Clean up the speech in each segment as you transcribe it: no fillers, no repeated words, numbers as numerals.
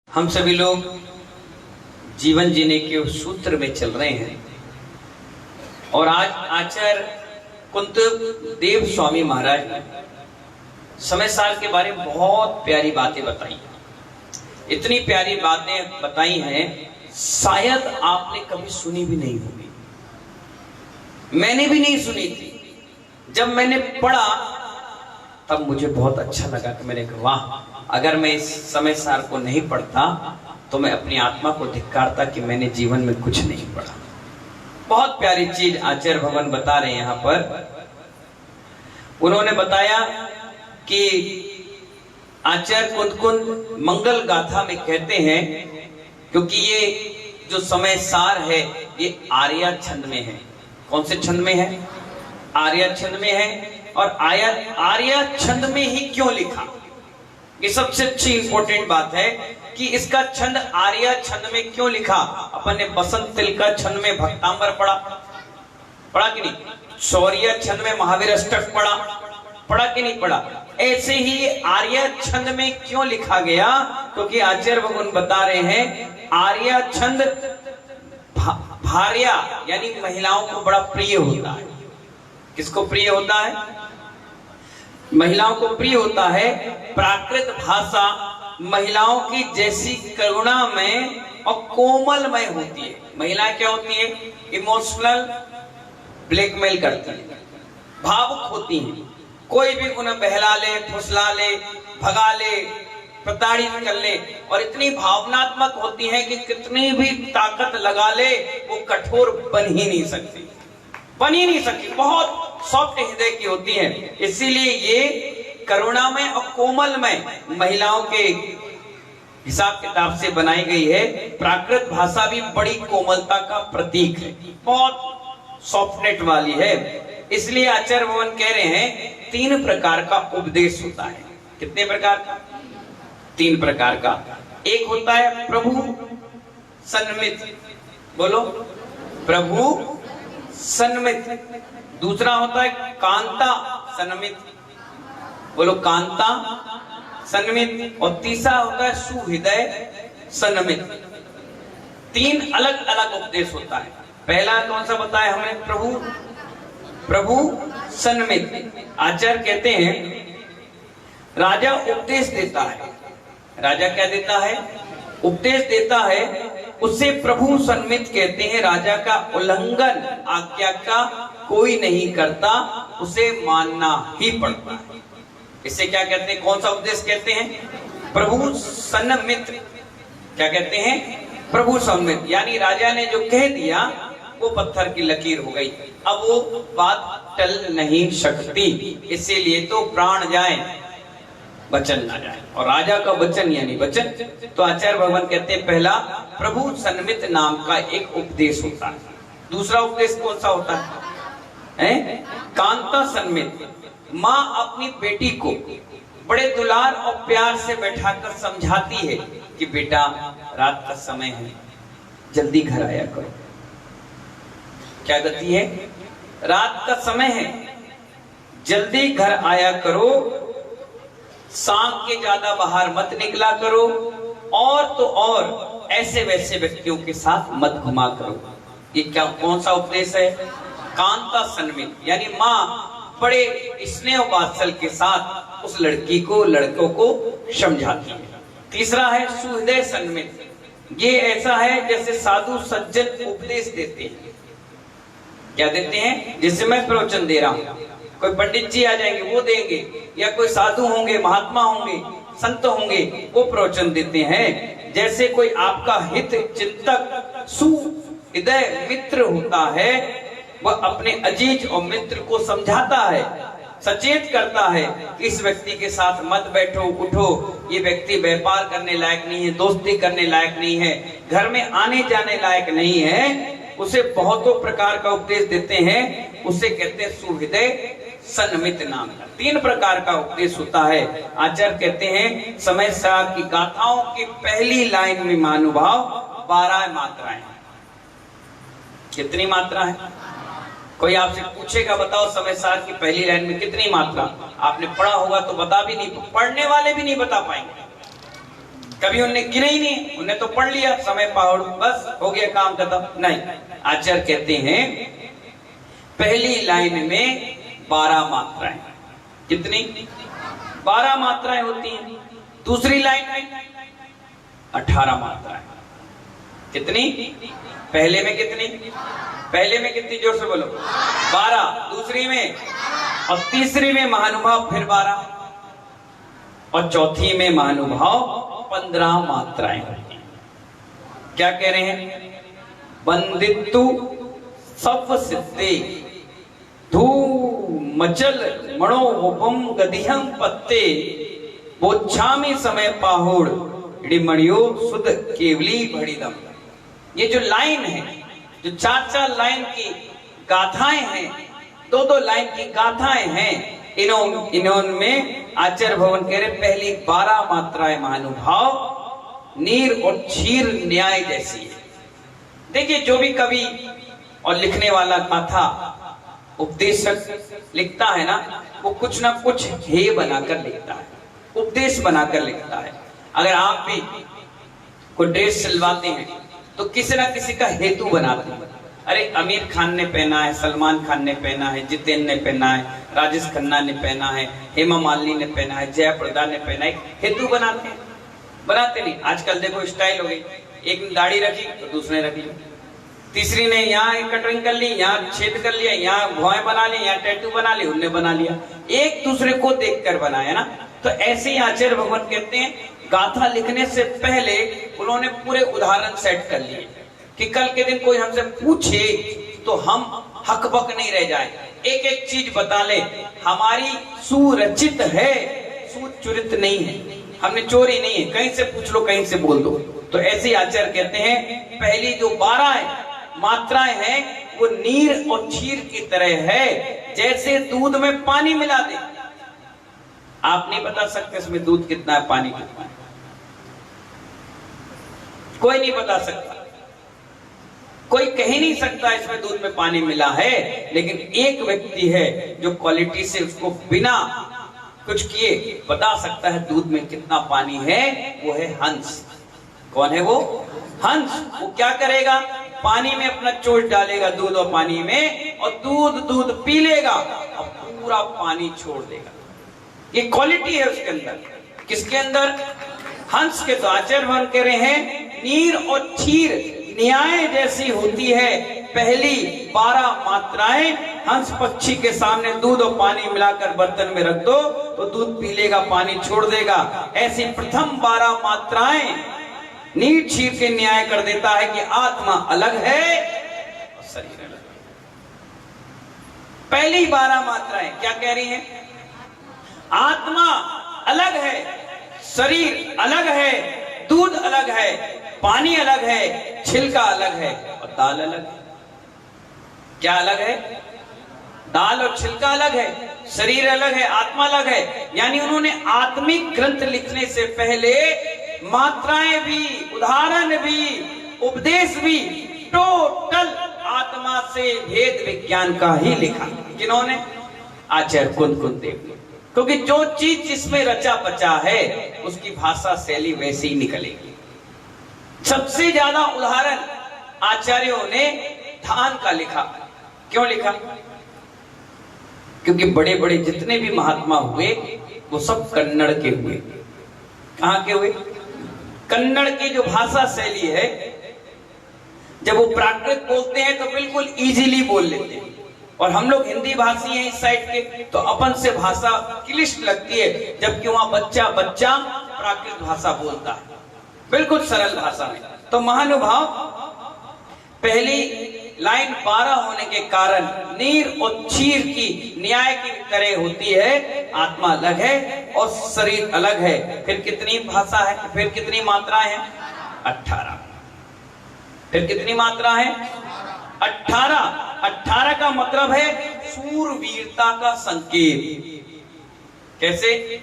हम सभी लोग जीवन जीने के सूत्र में चल रहे हैं और आज आचार्य कुंतदेव स्वामी महाराज ने समय सार के बारे में बहुत प्यारी बातें बताई। इतनी प्यारी बातें बताई हैं शायद आपने कभी सुनी भी नहीं होगी, मैंने भी नहीं सुनी थी। जब मैंने पढ़ा तब मुझे बहुत अच्छा लगा कि मैंने कहा वाह, अगर मैं इस समय सार को नहीं पढ़ता तो मैं अपनी आत्मा को धिक्कारता कि मैंने जीवन में कुछ नहीं पढ़ा। बहुत प्यारी चीज आचार्य भगवान बता रहे हैं यहाँ पर। उन्होंने बताया कि आचार्य कुंद मंगल गाथा में कहते हैं, क्योंकि ये जो समय सार है ये आर्या छंद में है। कौन से छंद में है? आर्या छंद में है। और आर्या छंद में ही क्यों लिखा, ये सबसे अच्छी इंपॉर्टेंट बात है कि इसका छंद आर्या छंद में क्यों लिखा। अपन ने बसंत तिल का छंद में भक्तांबर पढ़ा कि नहीं? शौर्य छंद में महावीर अष्टक पढ़ा कि नहीं पढ़ा? ऐसे ही आर्या छंद में क्यों लिखा गया? क्योंकि आचार्य भगवान बता रहे हैं आर्या छंद भार्या यानी महिलाओं को बड़ा प्रिय होता है। किसको प्रिय होता है? महिलाओं को प्रिय होता है। प्राकृत भाषा महिलाओं की जैसी करुणा में और कोमलमय होती है। महिलाएं क्या होती है? इमोशनल ब्लैकमेल करती है, भावुक होती हैं। कोई भी उन्हें बहला ले, फुसला ले, भगा ले, प्रताड़ित कर ले, और इतनी भावनात्मक होती है कि कितनी भी ताकत लगा ले वो कठोर बन ही नहीं सकती। बहुत सॉफ्ट हृदय की होती है। इसीलिए ये करुणामय और कोमलमय महिलाओं के हिसाब किताब से बनाई गई है। प्राकृत भाषा भी बड़ी कोमलता का प्रतीक है, बहुत सॉफ्टनेट वाली है। इसलिए आचार्य भगवान कह रहे हैं 3 प्रकार का उपदेश होता है। कितने प्रकार का? 3 प्रकार का। एक होता है प्रभु सन्मित, बोलो प्रभु सन्मित। दूसरा होता है कांता सन्मित, बोलो कांता सन्मित। और तीसरा होता है सुहृदय सन्मित। 3 अलग अलग उपदेश होता है। पहला कौन सा बताया हमने? प्रभु सन्मित। आचार्य कहते हैं राजा उपदेश देता है। राजा क्या देता है? उपदेश देता है। उसे प्रभु सन्मित कहते हैं। राजा का उल्लंघन आज्ञा का कोई नहीं करता, उसे मानना ही पड़ता है। इसे क्या कहते हैं? कौन सा उपदेश कहते हैं? प्रभु सन्मित। क्या कहते हैं? प्रभु सन्मित। यानी राजा ने जो कह दिया वो पत्थर की लकीर हो गई, अब वो बात टल नहीं सकती। इसीलिए तो प्राण जाए वचन ना जाए, और राजा का वचन यानी वचन। तो आचार्य भगवान कहते हैं पहला प्रभु सन्मित नाम का एक उपदेश होता है। दूसरा उपदेश कौन सा होता है? कांता सन्मित। माँ अपनी बेटी को बड़े दुलार और प्यार से बैठाकर समझाती है कि बेटा रात का समय है, जल्दी घर आया करो। क्या कहती है? रात का समय है, जल्दी घर आया करो, शाम के ज्यादा बाहर मत निकला करो, और तो और ऐसे वैसे व्यक्तियों के साथ मत घुमा करो। ये क्या कौन सा उपदेश है? कांता सन्मित। यानी माँ बड़े स्नेह वात्सल के साथ उस लड़की को, लड़कों को समझाती है। तीसरा है सुहृदय सन्मित। ये ऐसा है जैसे साधु सज्जन उपदेश देते हैं। क्या देते हैं? जैसे मैं प्रवचन दे रहा हूँ, कोई पंडित जी आ जाएंगे वो देंगे, या कोई साधु होंगे, महात्मा होंगे, संत होंगे, वो प्रवचन देते हैं। जैसे कोई आपका हित चिंतक सुहृदय मित्र होता है, वह अपने अजीज और मित्र को समझाता है, सचेत करता है कि इस व्यक्ति के साथ मत बैठो, उठो, ये व्यक्ति व्यापार करने लायक नहीं है, दोस्ती करने लायक नहीं है, घर में आने जाने लायक नहीं है। उसे बहुतों प्रकार का उपदेश देते हैं। उसे कहते हैं सुहृदय सन्मित नाम का। 3 प्रकार का उपदेश होता है। आचार्य कहते हैं समय सार की गाथाओं की पहली लाइन में महानुभाव 12 मात्राएं। कितनी मात्रा है? कोई आपसे पूछेगा बताओ समय सार की पहली लाइन में कितनी मात्रा? आपने पढ़ा होगा तो बता भी नहीं, पढ़ने वाले भी नहीं बता पाएंगे। कभी उनने गिना ही नहीं, उन्हें तो पढ़ लिया समय पहाड़, बस हो गया काम खत्म। नहीं, आचार्य कहते हैं पहली लाइन में 12 मात्राएं। कितनी? 12 मात्राएं होती हैं। दूसरी लाइन में 18 मात्राएं। कितनी? पहले में कितनी? पहले में कितनी? जोर से बोलो। 12। दूसरी में और तीसरी में महानुभाव फिर 12 और चौथी में महानुभाव 15 मात्राएं होती हैं। क्या कह रहे हैं? बंदितु सव सिद्धे धू मचल मणोपम गदिहं पत्ते बोच्छामी समय पाहुड़ डिमणियो सुध केवली भड़ीदम। ये जो लाइन है, जो 4-4 लाइन की गाथाएं हैं, 2-2 लाइन की गाथाएं हैं, इन्होंने आचार्य भवन कह रहे पहली 12 मात्राएं महानुभाव नीर और क्षीर न्याय जैसी है। देखिए, जो भी कवि और लिखने वाला गाथा उपदेशक लिखता है ना, वो कुछ ना कुछ हेय बनाकर लिखता है, उपदेश बनाकर लिखता है। अगर आप भी कोई ड्रेस सिलवाते हैं तो किसी ना किसी का हेतु बनाते हैं। अरे आमिर खान ने पहना है, सलमान खान ने पहना है, जितेंद्र ने पहना है, राजेश खन्ना ने पहना है, हेमा मालिनी ने पहना है, जयाप्रदा ने पहना है, हेतु बनाते हैं। बनाते नहीं। आजकल देखो स्टाइल हो गई, एक ने दाढ़ी रखी तो दूसरे रख ली, तीसरी ने यहाँ कटरिंग कर ली, यहाँ छेद कर लिया, यहाँ भौएं बना ली, यहाँ टैटू बना ली, उनने बना लिया, एक दूसरे को देखकर बनाया ना। तो ऐसे ही आचार्य भगवान कहते हैं गाथा लिखने से पहले उन्होंने पूरे उदाहरण सेट कर लिए कि कल के दिन कोई हमसे पूछे तो हम हकबक नहीं रह जाए, एक एक चीज बता ले। हमारी सुरचित है, सुचरित नहीं है, हमने चोरी नहीं है, कहीं से पूछ लो, कहीं से बोल दो। तो ऐसे आचार्य कहते हैं पहली जो 12 मात्राएं हैं वो नीर और क्षीर की तरह है, जैसे दूध में पानी मिला दे। आप नहीं बता सकते इसमें दूध कितना है, पानी कितना है, कोई नहीं बता सकता, कोई कह ही नहीं सकता इसमें दूध में पानी मिला है। लेकिन एक व्यक्ति है जो क्वालिटी से उसको बिना कुछ किए बता सकता है दूध में कितना पानी है, वो है हंस। कौन है वो? हंस। वो क्या करेगा? पानी में अपना चोंच डालेगा, दूध और पानी में, और दूध पी लेगा और पूरा पानी छोड़ देगा। ये क्वालिटी है उसके अंदर। किसके अंदर? हंस के। तो आचार्य भगवान कह रहे हैं नीर और क्षीर न्याय जैसी होती है पहली 12 मात्राएं। हंस पक्षी के सामने दूध और पानी मिलाकर बर्तन में रख दो तो दूध पी लेगा, पानी छोड़ देगा। ऐसी प्रथम 12 मात्राएं नीर क्षीर के न्याय कर देता है कि आत्मा अलग है और शरीर अलग है। पहली 12 मात्राएं क्या कह रही हैं? आत्मा अलग है, शरीर अलग है, दूध अलग है, पानी अलग है, छिलका अलग है और दाल अलग है। क्या अलग है? दाल और छिलका अलग है, शरीर अलग है, आत्मा अलग है। यानी उन्होंने आत्मिक ग्रंथ लिखने से पहले मात्राएं भी, उदाहरण भी, उपदेश भी टोटल आत्मा से भेद विज्ञान का ही लिखा। किन्होंने? आचार्य कुंद देव ने। क्योंकि जो चीज जिसमें रचा बचा है उसकी भाषा शैली वैसे ही निकलेगी। सबसे ज्यादा उदाहरण आचार्यों ने धान का लिखा। क्यों लिखा? क्योंकि बड़े बड़े जितने भी महात्मा हुए वो सब कन्नड़ के हुए। कहां के हुए? कन्नड़ की जो भाषा शैली है, जब वो प्राकृत बोलते हैं तो बिल्कुल इजीली बोल लेते हैं, और हम लोग हिंदी भाषी हैं इस साइड के, तो अपन से भाषा क्लिष्ट लगती है, जबकि वहां बच्चा प्राकृत भाषा बोलता है, बिल्कुल सरल भाषा में। तो महानुभाव पहली लाइन 12 होने के कारण नीर और क्षीर की न्याय की तरह होती है। आत्मा अलग है और शरीर अलग है। फिर कितनी भाषा है? फिर कितनी मात्रा है? 18। फिर कितनी मात्रा है? 18। 18 का मतलब है सूरवीरता का संकेत। कैसे?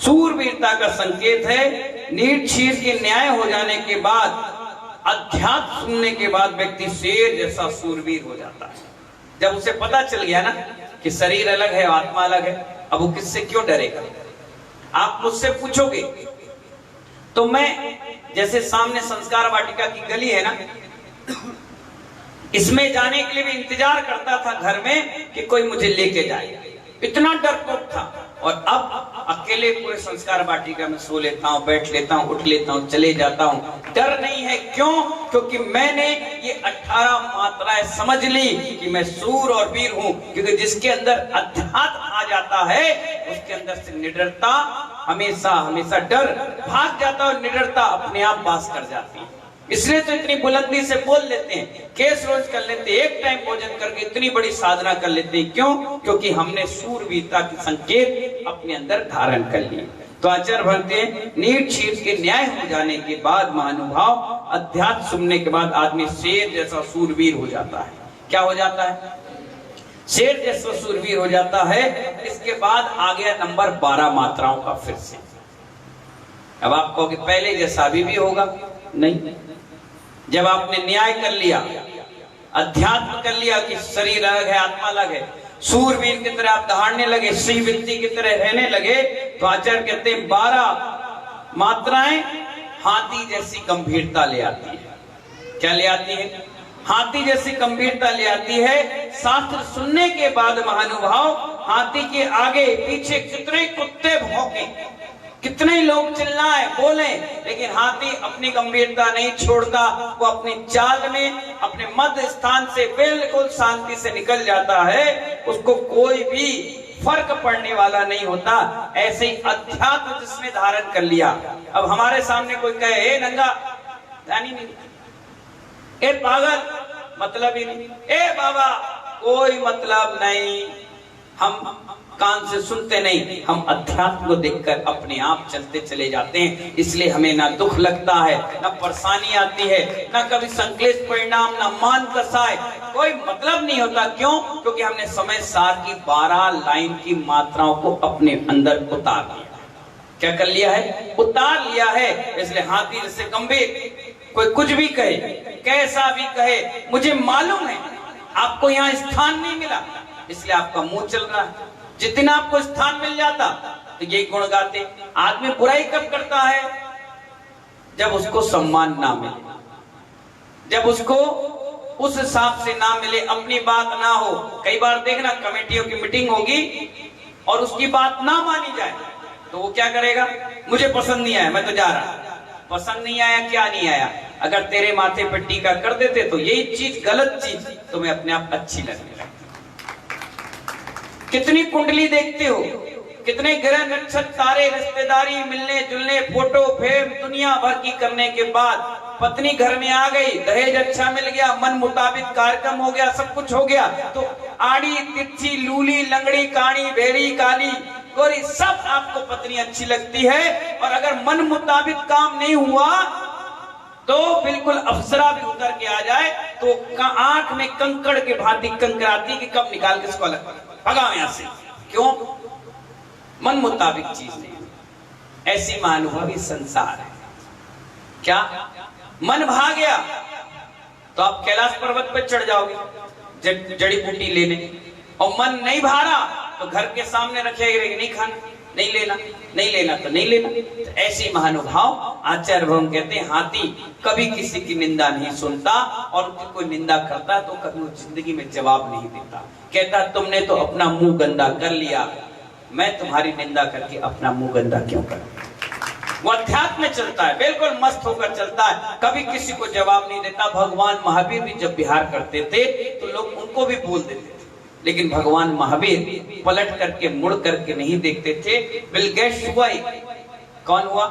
सूरवीरता का संकेत है। नीर क्षीर के न्याय हो जाने के बाद, अध्यात्म सुनने के बाद व्यक्ति शेर जैसा सूरवीर हो जाता है। जब उसे पता चल गया ना कि शरीर अलग है, आत्मा अलग है, अब वो किससे क्यों डरेगा? आप मुझसे पूछोगे तो मैं जैसे सामने संस्कार वाटिका की गली है ना, इसमें जाने के लिए भी इंतजार करता था घर में कि कोई मुझे लेके जाए, इतना डरपोक था। और अब अकेले पूरे संस्कार वाटिका में सो लेता हूँ, बैठ लेता हूँ, उठ लेता हूँ, चले जाता हूँ, डर नहीं है। क्यों? क्योंकि मैंने ये 18 मात्राएं समझ ली कि मैं सूर और वीर हूँ। क्योंकि जिसके अंदर अध्यात्म आ जाता है उसके अंदर से निडरता हमेशा हमेशा, डर भाग जाता और निडरता अपने आप वास कर जाती है। इसलिए तो इतनी बुलंदी से बोल लेते हैं, केस रोज कर लेते हैं, एक टाइम भोजन करके इतनी बड़ी साधना कर लेते हैं। क्यों? क्योंकि हमने सूरवीरता के संकेत अपने अंदर धारण कर लिए। तो आचार्य भरते हैं, नीट छीट के न्याय हो जाने के बाद महानुभाव, अध्यात्म सुनने के बाद आदमी शेर जैसा सूरवीर हो जाता है। क्या हो जाता है? शेर जैसा सूरवीर हो जाता है। इसके बाद आ गया नंबर 12 मात्राओं का। फिर से अब आप कहोगे पहले जैसा अभी भी होगा? नहीं। जब आपने न्याय कर लिया, अध्यात्म कर लिया कि शरीर अलग है, आत्मा अलग है, सूरवीर की तरह आप दहाड़ने लगे, श्री वृत्ति की तरह रहने लगे, तो आचार्य कहते हैं 12 मात्राएं हाथी जैसी गंभीरता ले आती है। क्या ले आती है? हाथी जैसी गंभीरता ले आती है। शास्त्र सुनने के बाद महानुभाव, हाथी के आगे पीछे कितने कुत्ते भौंके, कितने लोग चिल्लाए बोले, लेकिन हाथी अपनी गंभीरता नहीं छोड़ता। वो अपनी चाल में अपने मध्य स्थान से बिल्कुल शांति से निकल जाता है। उसको कोई भी फर्क पड़ने वाला नहीं होता। ऐसे ही अध्यात्म जिसने धारण कर लिया। अब हमारे सामने कोई कहे ए नंगा, जानी नहीं, ए पागल, मतलब ही नहीं, ए बाबा, कोई मतलब नहीं। हम कान से सुनते नहीं, हम अध्यात्म को देखकर अपने आप चलते चले जाते हैं। इसलिए हमें ना दुख लगता है, ना परेशानी आती है, ना कभी संक्लेश परिणाम, ना मान कसाय, कोई मतलब नहीं होता। क्यों? क्योंकि हमने समय सार की 12 लाइन की मात्राओं को अपने अंदर उतार लिया। क्या कर लिया है? उतार लिया है। इसलिए हाथी जैसे गंभीर, कोई कुछ भी कहे, कैसा भी कहे, मुझे मालूम है आपको यहाँ स्थान नहीं मिला, इसलिए आपका मुंह चल रहा है। जितना आपको स्थान मिल जाता तो यही गुण गाते। आदमी बुराई कब करता है? जब उसको सम्मान ना मिले, जब उसको उस हिसाब से ना मिले, अपनी बात ना हो। कई बार देखना कमेटियों की मीटिंग होगी और उसकी बात ना मानी जाए तो वो क्या करेगा? मुझे पसंद नहीं आया, मैं तो जा रहा। पसंद नहीं आया, क्या नहीं आया? अगर तेरे माथे पर टीका कर देते तो यही चीज गलत चीज तुम्हें अपने आप अच्छी लगने लगती। कितनी कुंडली देखते हो, कितने ग्रह नक्षत्र तारे, रिश्तेदारी, मिलने जुलने, फोटो फ्रेम दुनिया भर की करने के बाद पत्नी घर में आ गई, दहेज अच्छा मिल गया, मन मुताबिक कार्यक्रम हो गया, सब कुछ हो गया, तो आड़ी तिरछी, लूली, लंगड़ी, काणी, भेड़ी, काली, गोरी, सब आपको पत्नी अच्छी लगती है। और अगर मन मुताबिक काम नहीं हुआ तो बिल्कुल अप्सरा भी उतर के आ जाए तो आंख में कंकड़ के भांति कंकराती कि कब निकाल के इसको अलग भगाओ यहां से। क्यों? मन मुताबिक चीज नहीं। ऐसी महानुभवी संसार है। क्या मन भाग गया तो आप कैलाश पर्वत पर चढ़ जाओगे जड़ी बूटी लेने, और मन नहीं भारा तो घर के सामने रखेगा, नहीं खाना, नहीं लेना, नहीं लेना तो नहीं लेना। तो ऐसी महानुभाव आचार्य भगवान कहते हैं, हाथी कभी किसी की निंदा नहीं सुनता, और कोई निंदा करता तो कभी वो जिंदगी में जवाब नहीं देता। कहता तुमने तो अपना मुंह गंदा कर लिया, मैं तुम्हारी निंदा करके अपना मुंह गंदा क्यों करूं? वो अध्यात्म में चलता है, बिल्कुल मस्त होकर चलता है, कभी किसी को जवाब नहीं देता। भगवान महावीर भी जब विहार करते थे तो लोग उनको भी बोल देते थे, लेकिन भगवान महावीर पलट करके मुड़ करके नहीं देखते थे। बिल गेट्स हुआ, कौन हुआ?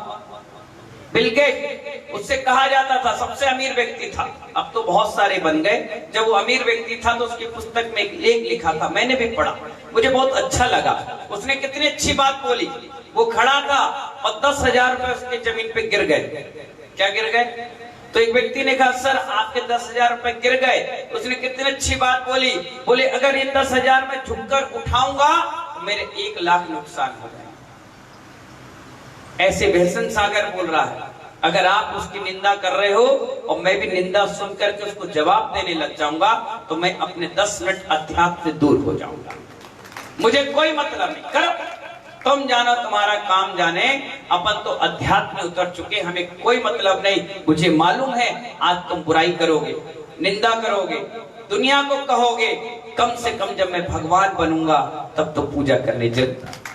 बिल गेट, उससे कहा जाता था सबसे अमीर व्यक्ति था, अब तो बहुत सारे बन गए। जब वो अमीर व्यक्ति था तो उसकी पुस्तक में एक लेख लिखा था, मैंने भी पढ़ा, मुझे बहुत अच्छा लगा। उसने कितनी अच्छी बात बोली। वो खड़ा था और 10,000 रुपए उसके जमीन पे गिर गए। क्या गिर गए? तो एक व्यक्ति ने कहा सर आपके 10,000 रुपए गिर गए। उसने कितनी अच्छी बात बोली, बोले अगर ये 10,000 में झुककर उठाऊंगा तो मेरे 1 लाख नुकसान हो जाए। ऐसे भीषण सागर बोल रहा है। अगर आप उसकी निंदा कर रहे हो और मैं भी निंदा सुन करके उसको जवाब देने लग जाऊंगा तो मैं अपने 10 मिनट अध्यात्म से दूर हो जाऊंगा। मुझे कोई मतलब नहीं, करो तुम जानो तुम्हारा काम जाने, अपन तो अध्यात्म में उतर चुके, हमें कोई मतलब नहीं। मुझे मालूम है आज तुम बुराई करोगे, निंदा करोगे, दुनिया को कहोगे, कम से कम जब मैं भगवान बनूंगा तब तो पूजा करने जरूर।